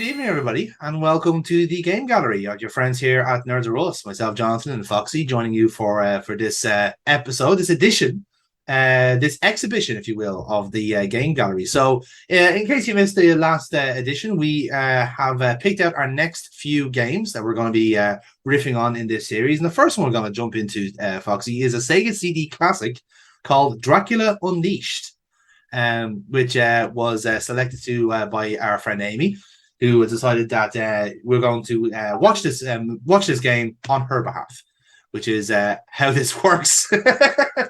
Good evening, everybody, and welcome to the Game Gallery. Your friends here at Nerds Are Us, myself, Jonathan, and Foxy, joining you for this episode, this edition, this exhibition, if you will, of the Game Gallery. So, in case you missed the last edition, we have picked out our next few games that we're going to be riffing on in this series. And the first one we're going to jump into, Foxy, is a Sega CD classic called Dracula Unleashed, which was selected by our friend Amy, who has decided that we're going to watch this game on her behalf, which is how this works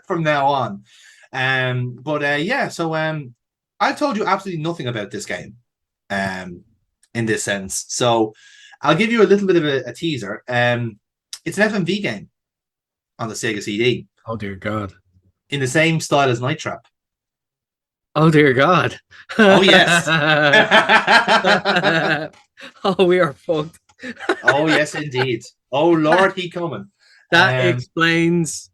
from now on. So I've told you absolutely nothing about this game in this sense. So I'll give you a little bit of a teaser. It's an FMV game on the Sega CD. Oh, dear God. In the same style as Night Trap. Oh, dear God. Oh, yes. Oh, we are fucked. Oh, yes, indeed. Oh, Lord, he coming. That explains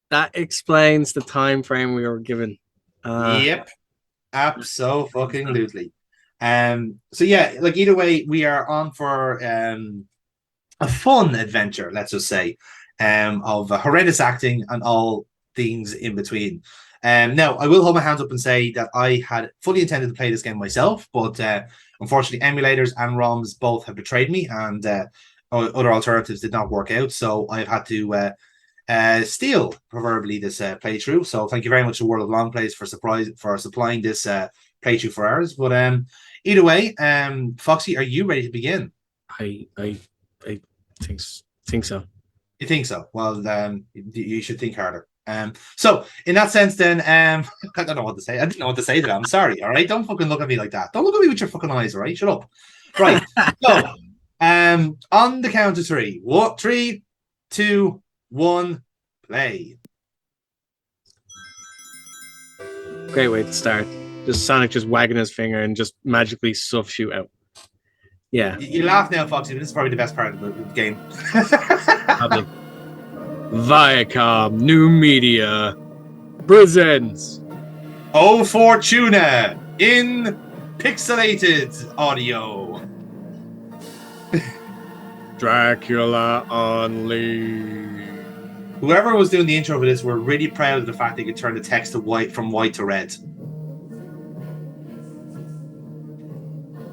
the time frame we were given. Yep. Absolutely. So yeah, like either way, we are on for a fun adventure, let's just say, of horrendous acting and all things in between. Now, I will hold my hands up and say that I had fully intended to play this game myself, but unfortunately, emulators and ROMs both have betrayed me, and other alternatives did not work out. So I've had to steal, proverbially, this playthrough. So thank you very much to World of Long Plays for supplying this playthrough for ours. But either way, Foxy, are you ready to begin? I think so. You think so? Well, you should think harder. So in that sense, then, I don't know what to say. I didn't know what to say to that. I'm sorry. All right, don't fucking look at me like that. Don't look at me with your fucking eyes. All right, shut up. Right. So, on the count of three. What? 3, 2, 1, play. Great way to start. Just Sonic just wagging his finger and just magically stuff shoot out. Yeah. You laugh now, Foxy, but this is probably the best part of the game. Probably. Viacom New Media presents Oh Fortuna in pixelated audio. Dracula Unleashed. Whoever was doing the intro for this were really proud of the fact they could turn the text to white from white to red.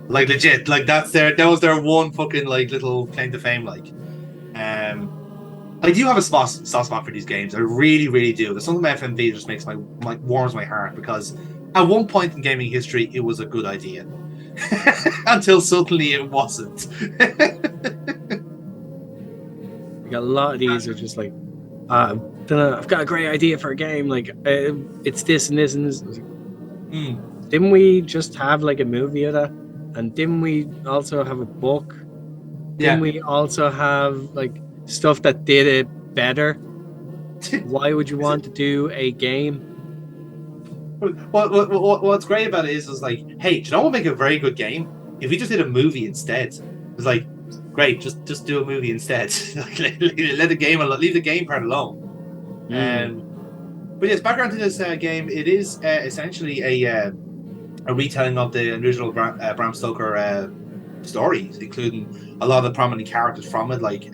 Like legit, like that was their one fucking like little claim to fame. Like, I do have a soft spot for these games. I really, really do. There's something about FMV that just makes warms my heart, because at one point in gaming history it was a good idea. Until suddenly it wasn't. We got a lot of these are just like, I've got a great idea for a game. Like, it's this and this and this. Didn't we just have like a movie of that? And didn't we also have a book? Didn't we also have like stuff that did it better? Why would you want to do a game? What's great about it is like, hey, do you know what would make a very good game? If we just did a movie instead. It's like, great, just do a movie instead. Let the game leave the game part alone. But yes, background to this game, it is essentially a retelling of the original Bram Stoker stories, including a lot of the prominent characters from it. Like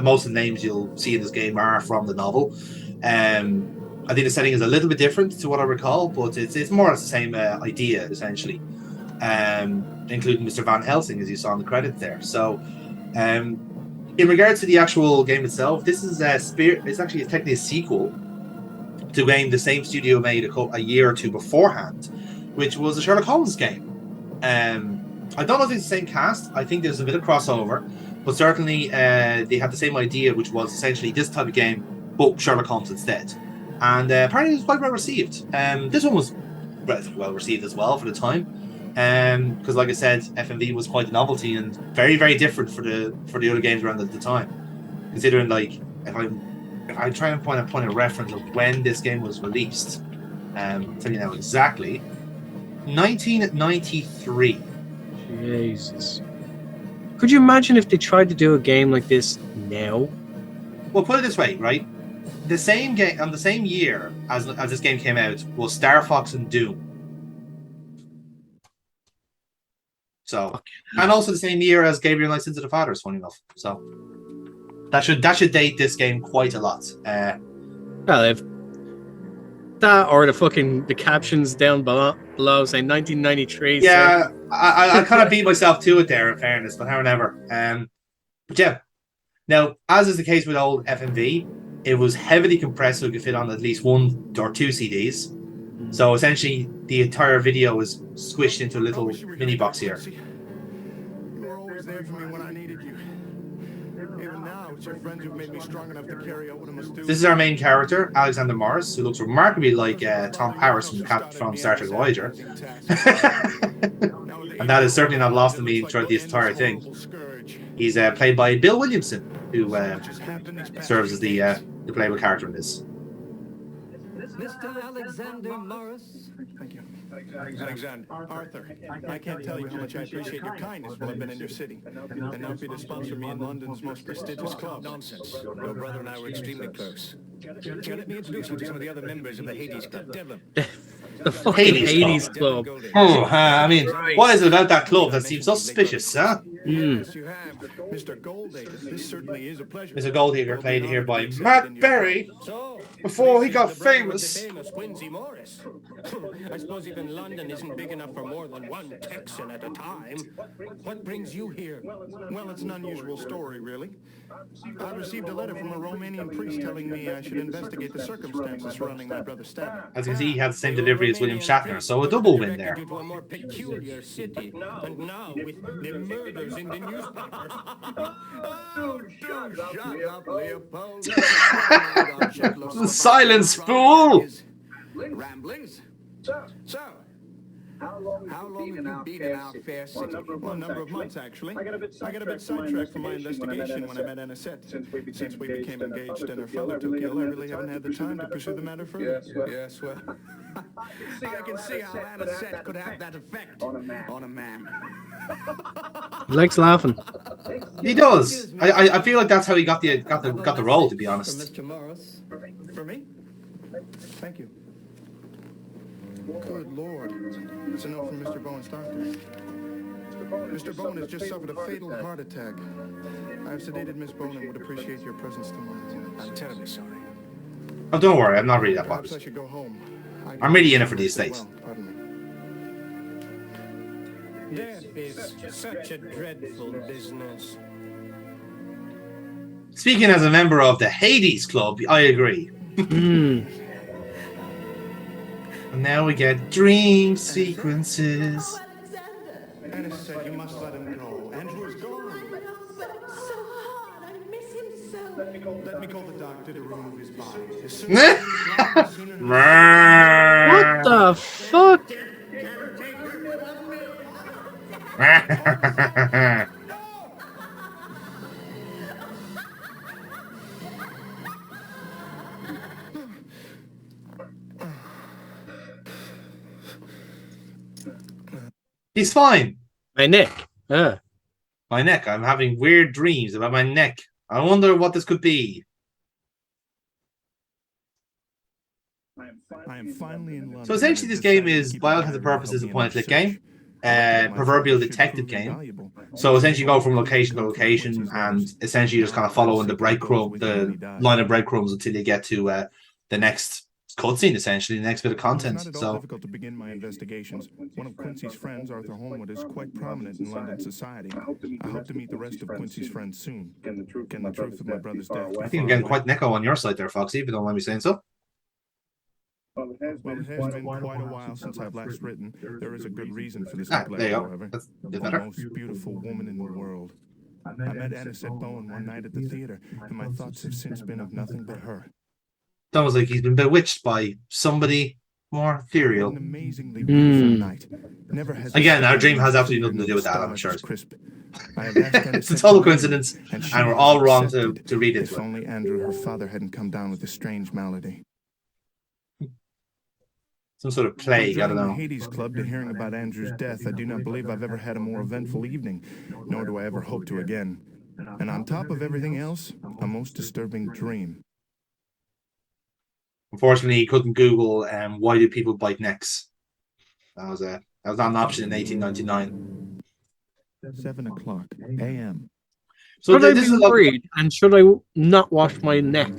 most of the names you'll see in this game are from the novel. I think the setting is a little bit different to what I recall, but it's more or less the same idea, essentially, including Mr. Van Helsing, as you saw in the credits there. So, in regards to the actual game itself, this is it's actually technically a sequel to a game the same studio made a year or two beforehand, which was a Sherlock Holmes game. I don't know if it's the same cast. I think there's a bit of crossover, but certainly they had the same idea, which was essentially this type of game, but Sherlock Holmes instead. And apparently it was quite well received. This one was relatively well received as well for the time, because like I said, FMV was quite a novelty and very, very different for the other games around at the time. Considering, like, if I try and point a reference of when this game was released, I'll tell you now exactly. 1993. Jesus. Could you imagine if they tried to do a game like this now? Well, put it this way, right? The same game on the same year as this game came out was Star Fox and Doom. So, and also the same year as Gabriel Knight's Sins of the Fathers, funny enough. So that should date this game quite a lot. Well, if that or the captions down below saying 1993. Yeah, I kind of beat myself to it there, in fairness, but however. But yeah. Now, as is the case with old FMV, it was heavily compressed so it could fit on at least 1 or 2 CDs. So essentially, the entire video was squished into a little mini box here. You were always there for me when I needed you. Even now, it's your friends who've made me strong enough to carry out what I must do. This is our main character, Alexander Morris, who looks remarkably like Tom Powers from Star Trek Voyager. And that is certainly not lost on me throughout this entire thing. He's played by Bill Williamson, who serves as the playable character in this. Mr. Alexander Morris. Thank you. Alexander, Arthur, I can't tell you how much I appreciate your kindness while I've been in your city. And now for you to sponsor me in London's most prestigious club. Nonsense. Your brother and I were extremely close. Here, let me introduce you to some of the other members of the Hades Club. Devlin. The fucking Hades Club. Oh, I mean, what is it about that club that seems so suspicious, huh? Yes, you have. Mr. Goldacre, this certainly is a pleasure. Mr. Goldacre, played here by Matt Berry, before he got famous. Quincy Morris. I suppose even London isn't big enough for more than one Texan at a time. What brings you here? Well, it's an unusual story, really. I received a letter from a Romanian priest telling me I should investigate the circumstances surrounding my brother's stabbing. As you can see, he had the same delivery as William Shatner, so a double win there. To a more peculiar city, and now with the murders in the newspapers. Oh, shut up, Leopold. The silence, fool! Ramblings? So, how long have you been in our fair city? Well, a number of months, actually. I got a bit sidetracked from my investigation when I met Anisette. Since we became engaged and her father took ill, I really haven't had the time to pursue the matter further. Yes, well, I can see how Anisette could have that effect on a man. He likes laughing. He does. I feel like that's how he got the role, to be honest. Mr. Morris. For me? Thank you. Good Lord. It's a note from Mr. Bowen's doctor. Mr. Bowen has just suffered a fatal heart attack. I've sedated Miss Bowen and would appreciate your presence tomorrow. I'm terribly sorry. Oh, don't worry, I'm not really that Perhaps I bothered. should go home. I'm really in it for the estate. Well, pardon me. Death is such a dreadful business. Speaking as a member of the Hades Club, I agree. And now we get dream sequences. Anna said you must let him go. Andrew is gone. But it's so hard. I miss him so. Let me call the doctor to remove his body. As soon What the fuck? He's fine. My neck. My neck. I'm having weird dreams about my neck. I wonder what this could be. I am finally in London. So essentially, this game is, by all intents and purposes, a point-and-click game. Proverbial detective game. So essentially, you go from location to location, and essentially, you just kind of follow in the line of breadcrumbs until you get to the next cutscene, essentially, the next bit of content. It's not at all difficult to begin my investigations. One of Quincy's friends, Arthur Holmwood, is quite prominent in London society. I hope to meet the rest of Quincy's friends soon. Get the truth of my brother's death. I think I'm getting quite an echo on your side there, Foxy, if you don't mind me saying so. Well, it has been quite a while since I've last written. There is a good reason for this There you neglect, go. however. That's a bit The better. most beautiful woman in the world. I met Anisette Bowen one night at the theater, and my thoughts have since been of nothing but her. It's almost like he's been bewitched by somebody more ethereal. An amazingly beautiful night. Never has Again, our dream has absolutely nothing to do with that, I'm sure. Crisp. I have asked It's a Anisette total to coincidence, she and we're has all wrong to accepted. read If into it. only Andrew, her father, hadn't come down with a strange malady. Some sort of plague, I don't From know. the Hades Club to hearing about Andrew's death, I do not believe I've ever had a more eventful evening, nor do I ever hope to again. And on top of everything else, a most disturbing dream. Unfortunately, he couldn't Google why do people bite necks. That was not an option in 1899. 7:00 a.m. So Should I this be is a lot. worried? And should I not wash my neck?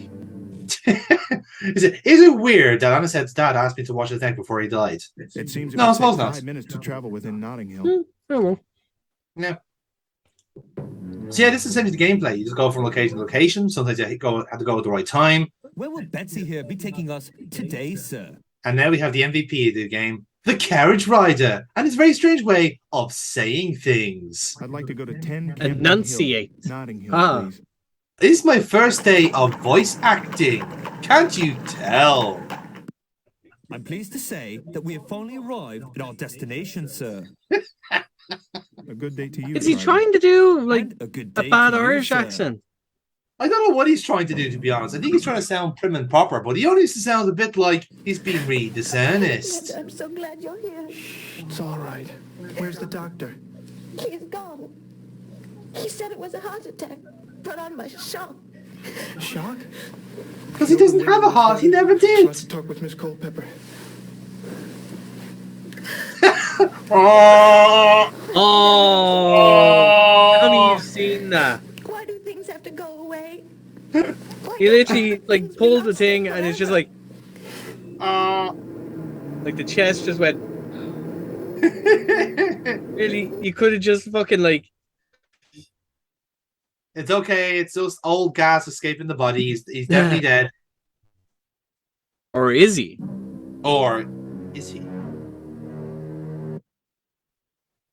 Is it weird that Aniset's dad asked me to wash his neck before he died? It seems it No, I would suppose take not. 5 minutes to travel within Notting Hill. Oh well. Yeah. So yeah, this is essentially the gameplay. You just go from location to location. Sometimes you have to go at the right time. Where will Betsy here be taking us today, sir? And now we have the MVP of the game, the carriage rider, and his very strange way of saying things. I'd like to go to 10 Camden Enunciate. Hill, Notting Hill, Ah. please. This is my first day of voice acting. Can't you tell? I'm pleased to say that we have finally arrived at our destination, sir. A good day to you. Is he driver. trying to do like And a good a day bad to you, Irish sir. accent? I don't know what he's trying to do, to be honest. I think he's trying to sound prim and proper, but he only sounds a bit like he's being really dishonest. I'm so glad you're here. It's all right. Where's the doctor? He's gone. He said it was a heart attack. Put on my shock. Shock? Because he doesn't have a heart. He never did. Let's talk with Miss Culpepper. Oh, have you seen that? Why do things have to go away? He literally like pulled the thing and it's just like the chest just went. Really, you could have just fucking like. It's okay. It's just old gas escaping the body. He's definitely dead. Or is he? Or is he?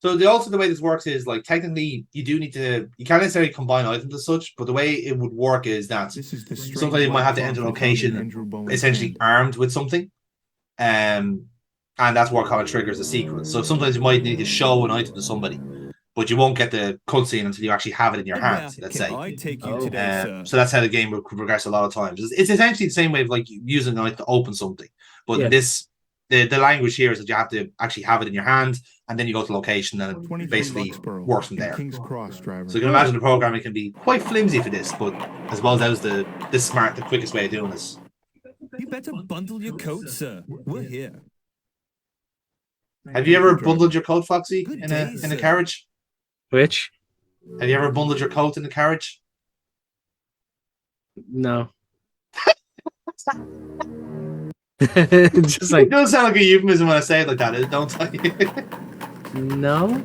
So the way this works is like technically you can't necessarily combine items as such, but the way it would work is that This is the strange somebody might have to life enter a of Andrew location Bowen's essentially band. armed with something. And that's what kind of triggers the sequence. So sometimes you might need to show an item to somebody, but you won't get the cutscene until you actually have it in your Where hand, let's can say. I take you today, sir? So that's how the game will progress a lot of times. It's essentially the same way of like using a knife to open something. But Yeah. the language here is that you have to actually have it in your hand, and then you go to location, and it 23 basically Luxborough works from and there. King's Cross, driver. So you can imagine the programming can be quite flimsy for this, but I suppose that was the quickest way of doing this. You better bundle your coat, sir. We're here. Have you ever bundled your coat, Foxy, Good in day, a sir. carriage? Which? Have you ever bundled your coat in the carriage? No. Just like It doesn't sound like a euphemism when I say it like that, don't I? no.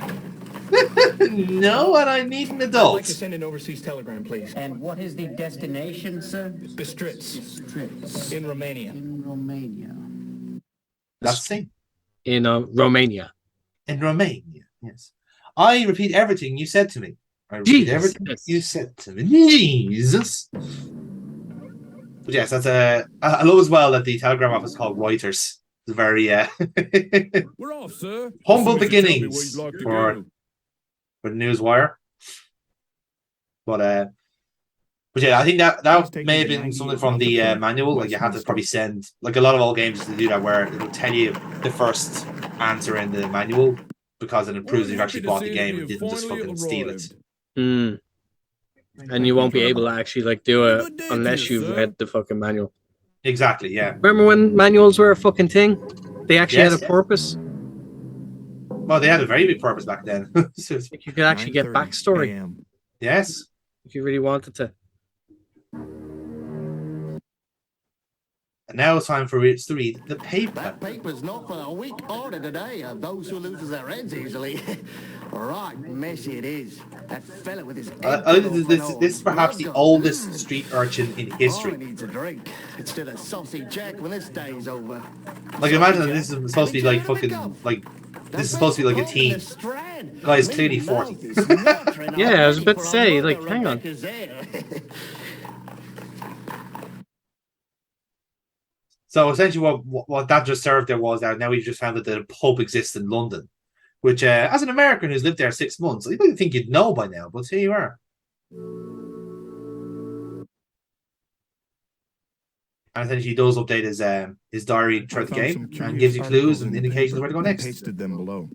No, and I need an I'd like adult. to send an overseas telegram, please. And what is the destination, sir? Bistritz, Trips in Romania. in Romania. That's the thing. In Romania. In Romania, yes. I repeat everything you said to me. I repeat everything Jesus. you said to me. Jesus. But yes, that's I love as well that the telegram office is called Reuters. It's very We're off, sir. humble As soon as you tell me beginnings where you'd like to for go. the Newswire. But yeah, I think that may have been something from the manual. Like you have to probably send like a lot of old games to do that, where it'll tell you the first answer in the manual because it proves We're you've actually happy to bought say the that game we and have didn't just finally fucking steal it. arrived. Mm. And you won't be able to actually like do it Good day to unless you, you've sir. read the fucking manual. Exactly, yeah. Remember when manuals were a fucking thing? They actually Yes. had a purpose. Well, they had a very big purpose back then. Like you could actually get 9:30 backstory a.m. Yes. if you really wanted to. And now it's time for us to read the paper. That paper's not for a weak order today of those who loses their heads easily. Right, messy it is. That fella with his head This is perhaps the oldest street urchin in Oh, history. he needs a drink. It's still a saucy jack when this day's over. Like imagine that this is supposed to be like fucking like this is supposed to be like a teen. Guy is clearly 40. Yeah, I was about to say, like, hang on. So essentially, what that just served there was that now we've just found that the pub exists in London, which, as an American who's lived there 6 months, I don't think you'd know by now. But here you are. And essentially, he does update his diary throughout the Found some game and curious gives you clues articles and in the indications paper where to go and next. Pasted them below.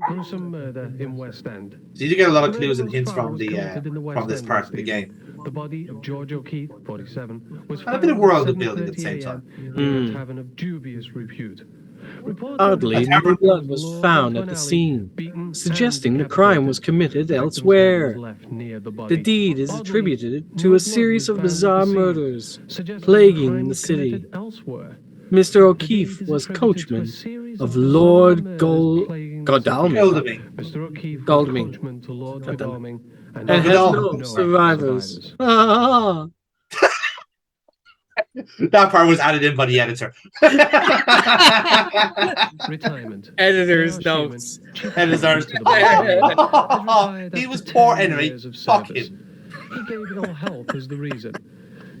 Gruesome murder in West End. So you do get a lot of clues and hints from this part of the game. The body of George O'Keefe, 47, was And a bit of found world at building at the same 7:30 time. a.m. in a tavern of dubious repute. Oddly, no blood was found at the scene, suggesting the crime was committed elsewhere. The deed is attributed to a series of bizarre murders plaguing the city. Mr. O'Keefe was coachman of Lord Godalming. Godalming. And has no survivors. That part was added in by the editor. Retirement. Editor's notes. Editor's. He was poor anyway. Fuck him. He gave ill health as the reason.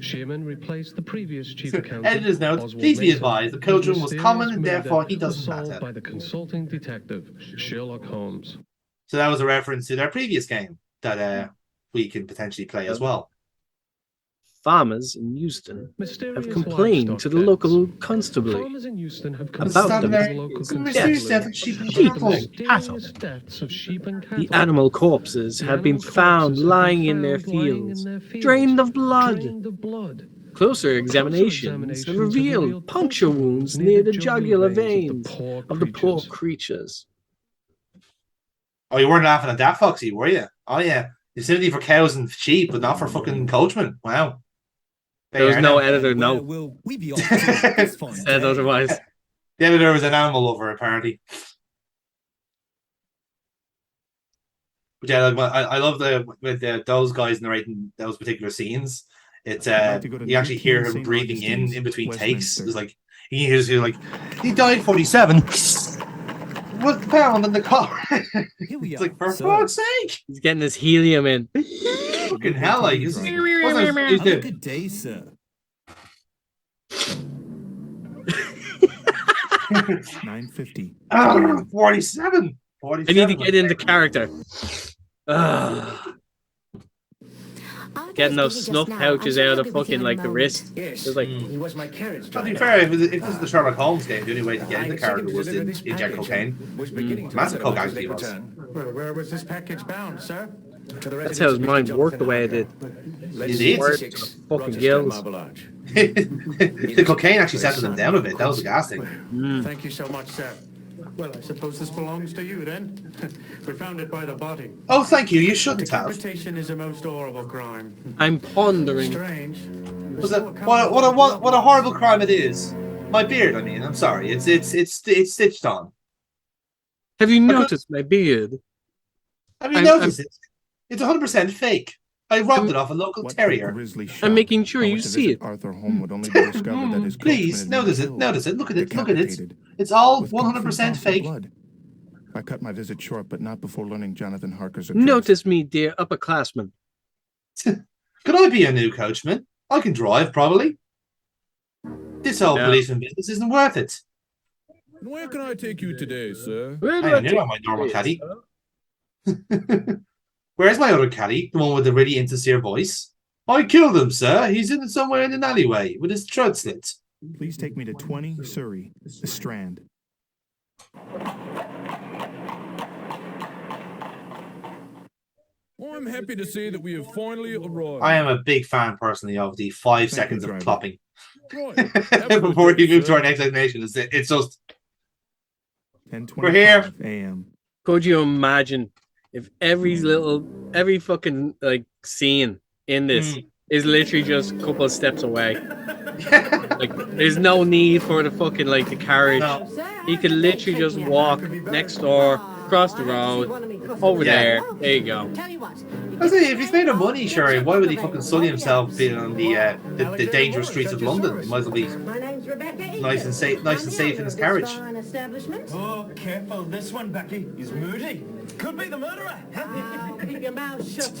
Shearman replaced the previous chief accountant. Editor's notes. Please be advised, the coachman was common and therefore he doesn't matter. By the consulting detective Sherlock Holmes. So that was a reference to their previous game that we can potentially play as well. Farmers in Euston have complained to the local constabulary about the sheep and cattle. The animal corpses have been found lying in their fields, drained of blood. Closer examinations have revealed puncture wounds near the jugular veins of the poor creatures. Oh, you weren't laughing at that, Foxy, were you? Oh, yeah. The sympathy for cows and sheep, but not for fucking coachman. Wow. There was no editor, no. Will we be off to this fine Said day? otherwise. The editor was an animal lover, apparently. But yeah, like, I love those guys narrating those particular scenes. It's you actually hear him breathing in between takes. It's like he hears like he died 47. What pound in the car? It's like, for fuck's sake! He's getting his helium in. Fucking hell, like, Have a good day, sir. 9:50. 47. I need to get into character. Getting those snuff pouches out of fucking like the wrist. Yes, It's like, he was my carriage To be driver. fair, if this is the Sherlock Holmes game, the only way to get into character was to inject cocaine. Was beginning to Massive wonder coke about his actually was. return. Well, where was this package bound, sir? To the that's how his mind worked the way it did. It did. Fucking gills. The cocaine actually settled them down a bit. That was a gas thing. Thank you so much, sir. Well, I suppose this belongs to you then. We found it by the body. Oh, thank you. You shouldn't have. Decapitation is a most horrible crime. I'm pondering. Strange. What a horrible crime it is. My beard, I mean, I'm sorry. It's stitched on. Have you noticed my beard? Have you noticed it? It's 100% fake. I robbed it off a local terrier. I'm making sure you see it. Arthur Holm would only be discovered that his Please, coachman had notice been it. killed, Notice it. Look at it. Look at it. decapitated, It's all with complete 100% loss of fake. blood. I cut my visit short, but not before learning Jonathan Harker's address. Notice me, dear upperclassman. Could I be a new coachman? I can drive, probably. This whole policeman business isn't worth it. Where can I take you today, sir? I knew my normal caddy. Where's my other caddy? The one with the really insincere voice? I killed him, sir. He's in somewhere in an alleyway with his throat slit. Please take me to 20 Surrey, the Strand. I'm happy to say that we have finally arrived. I am a big fan, personally, of the 5 seconds of driver. plopping. Right. Before we move to our next destination. It's just... 10:25 We're here. a.m. Could you imagine if every fucking like scene in this is literally just a couple of steps away? Like, there's no need for the fucking like the carriage. No. He could literally just walk next door, across the road, over there. There you go. I say, if he's made of money, sure, why would he fucking sully himself being on the dangerous streets of London? He might as well be nice and safe in his carriage. Oh, careful, this one, Becky. He's moody. Could be the murderer. Keep your mouth shut.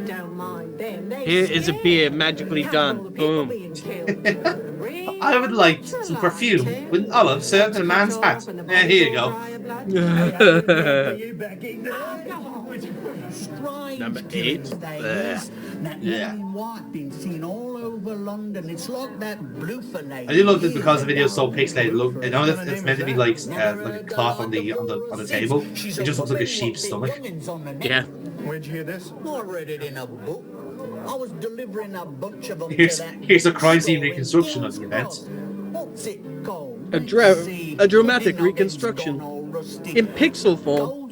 Don't mind them. Here is a beer magically done. Boom. I would like some perfume with olive served in a man's hat. Yeah, here you go. Number 8. Yeah. White been seen all over London. It's like that bloofer lady. I do love this because the video is so pixelated. Look, I know that it's meant to be like a cloth on the table. It just looks like a sheep's stomach. Yeah. Where'd you hear this? I read it in a book. I was delivering a bunch of them Here's to that a crime scene reconstruction of the event. What's it called? A dramatic reconstruction in pixel form.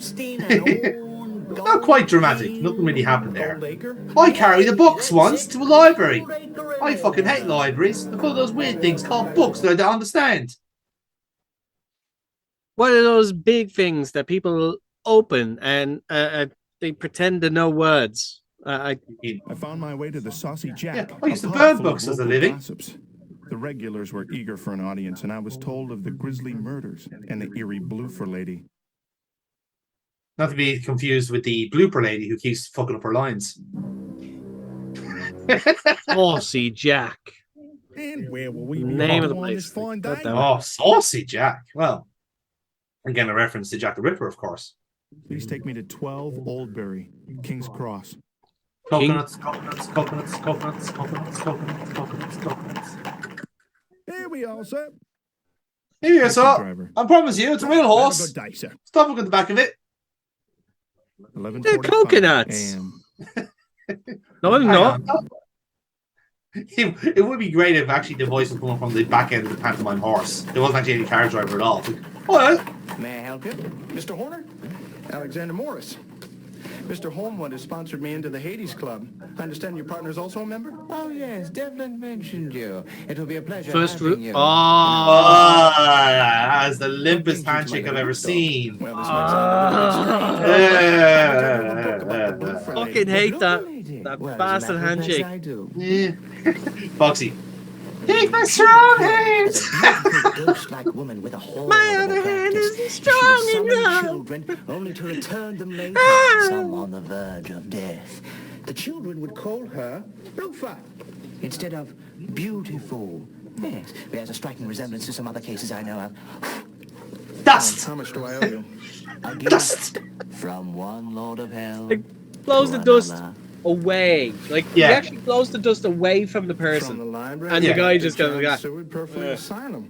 Not quite dramatic. Nothing really happened there. I carried the books once to a library. I fucking hate libraries. They're full of those weird things called books that I don't understand. What are those big things that people open and they pretend to know words? I found my way to the Saucy Jack. Yeah, I used to burn books as a living. Gossips. The regulars were eager for an audience, and I was told of the grisly murders and the eerie bloofer lady. Not to be confused with the blooper lady who keeps fucking up her lines. Saucy Jack. And where will we be Name of the on place. this fine day? Oh, Saucy Jack. Well, again, a reference to Jack the Ripper, of course. Please take me to 12 Oldbury, King's Cross. Coconuts, coconuts, coconuts, coconuts, coconuts, coconuts, coconuts, coconuts. Here we are, sir. Here you go, Thank you, sir. driver. I promise you, it's a real Have horse. a good day, sir. Stop looking at the back of it. 11:45 coconuts. a.m. No, I'm not. It would be great if actually the voice was coming from the back end of the pantomime horse. There wasn't actually any car driver at all. Oh, May I help you? Mr. Horner? Alexander Morris. Mr. Holmwood has sponsored me into the Hades Club. I understand your partner's also a member? Oh, yes, Devlin mentioned you. It will be a pleasure First having route. you. that's the limpest handshake I've ever seen. Well, this might sound a little extreme. Fucking hate that Well, bastard as a matter of fact, handshake. I do. Yeah. Foxy. Take my strong hand. Ghost-like woman with a horrible My other hand practice. isn't She strong would summon enough. children only to return them later, some on the verge of death. The children would call her Rufa instead of beautiful. Yes, there's a striking resemblance to some other cases I know of. Dust. How much do I owe you? A gift from one Lord of Hell. Like, blows the to dust another. away. Like, Yeah. he actually blows the dust away from the From person. the library? And the guy just goes John like that. Seward Perfluid Asylum.